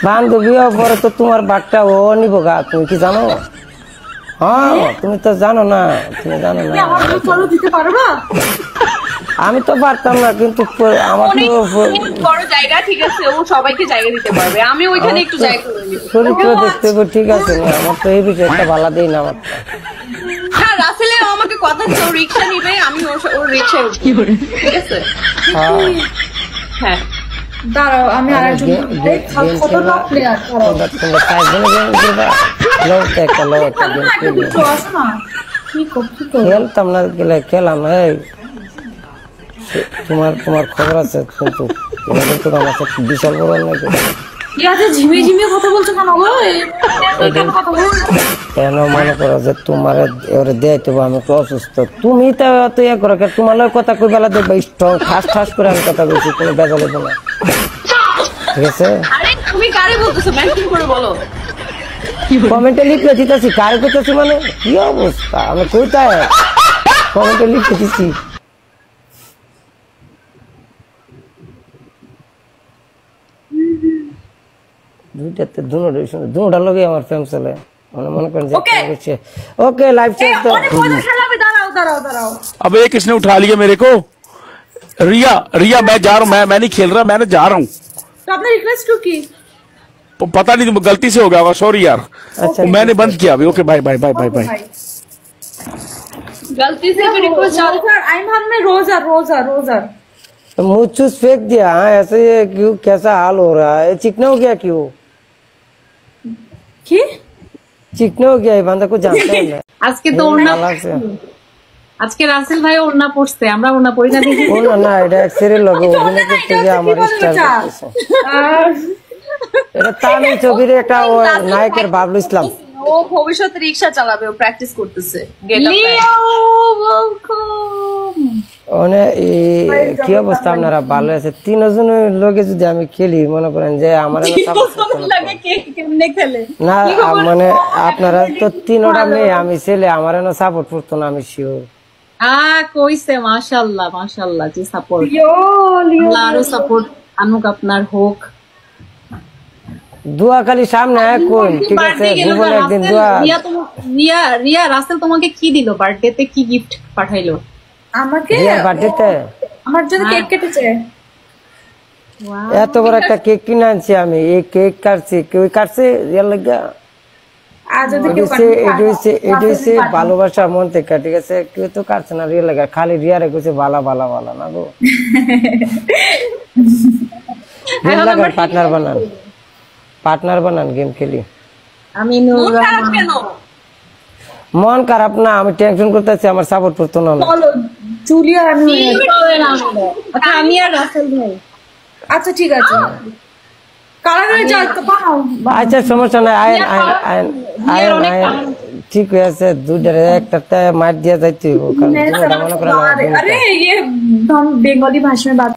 বান্ধবী পরে তো তোমার বাঘটা ও নিব গা, তুমি কি জানো? হ্যাঁ তুমি তো জানো না, তুমি জানো না। দিতে পারবা? আমি তো পারতাম না, কিন্তু আমার তো বড় জায়গা, ঠিক আছে, ও সবাইকে জায়গা দিতে পারবে, আমি ওইখানে একটু জায়গা করে নিব। চরিত্র দেখতে হবে, ঠিক আছে না? আমার তো এই বিষয়ে একটা ভালো দেই না আমার। হ্যাঁ, রাসেলে আমাকে কথা দিচ্ছে ও রিক্সা নিবে, আমি ওর রিক্সায় উঠবো, ঠিক আছে? হ্যাঁ দাঁড়াও, আমি আরেকজন খতরনাক প্লেয়ার। খেলতাম না গেলে খেলাম না। তোমার তোমার খবর আছে, কিন্তু আমার সাথে বিশাল বড় নাকি ঝিমিয়ে কথা বলছো কেন? কেন মনে করো যে তোমার এবারে দেয় তো আমি তো অসুস্থ, তুমি তো এত ইয়ে করো, তোমার কথা কই বেলা দেখবে স্ট্রং ঠাস ঠাস করে আমি কথা বলছি, কোনো বেজা লেবো না, ঠিক আছে? তুমি কারে বলতেছো? মেনশন করে বলো। কমেন্টে লিখে দিতেছি, কারে করতেছি মানে কি অবস্থা, আমি কোথায় কমেন্টে লিখে দিচ্ছি। দুইটাতে দুটা লগে আমার ফেম চলে, মনে করেন যে ওকে লাইভ চল তো। अब ये किसने उठा लिया मेरे को? रिया रिया मैं जा रहा हूँ, मैं नहीं खेल रहा, मैं जा रहा हूँ। तो आपने रिक्वेस्ट क्यों की? पता नहीं, गलती से हो गया, सॉरी यार। अच्छा, मैंने बंद किया अभी। Okay bye bye bye bye bye. गलती से भी रिक्वेस्ट आई में रोजा रोजा रोजा मुझ चूस फेंक दिया। हाँ ऐसे ये क्यों, कैसा हाल हो रहा है? चिकना हो गया क्यों? কি चिकना हो गया ये बंदा, को जानता है ना? আজকে তো ওড়না, আজকে রাসেল ভাই ওড়না পড়ছে, আমরা ওড়না পড়ি না দেখি। ও না এটা এক সিরিয়াল লগে অভিনয় করতে গিয়ে আমার স্টাইল করতেছে। এটা তামিল ছবির একটা নায়কের বাবলু ইসলাম। ও ভবিষ্যতে রিকশা চালাবে, ও প্র্যাকটিস করতেছে। কি অবস্থা আপনারা? ভালো আছে? তিনজনের লগে যদি আমি খেলি, মনে করেন যে আমার না, মানে আপনারা তো তিনটা মেয়ে, আমি ছেলে, আমার সাপোর্ট করতো না, আমি শিওর। কইছে মাশাআল্লাহ মাশাআল্লাহ, যে সাপোর্ট, আরো সাপোর্ট আনুক আপনার হোক। দুয়া খালি সামনে কোন, ঠিক আছে? জীবনে একদিন দুয়া। রিয়া রিয়া রাসেল তোমাকে কি দিল বার্থডেতে? কি গিফট পাঠাইলো আমাকে? বার্থডেতে আমার জন্য কেক কেটেছে। এত বড় একটা কেক কিনে আনছি আমি, এই কেক কাটছি, কেউ কাটছে রিয়ার লাগা। এটা হচ্ছে ভালোবাসা মন থেকে, ঠিক আছে? কেউ তো কাটছে না রিয়ার লাগা, খালি রিয়া রেখেছে বালা বালা বালা না গো। পার্টনার বানান গেম খেলি। আমি মন খারাপ না, আমি টেনশন করতেছি, আমার সাপোর্ট করতো না। জুলিয়া আমি আর রাসেল ভাই। আচ্ছা ঠিক আছে, আচ্ছা সমস্যা নাই, আইন আইন আইন আইন আইন ঠিক হয়ে আছে। দুইটারে একটা মার দিয়া যাইতে, अरे ये हम बेंगोली भाषा में बात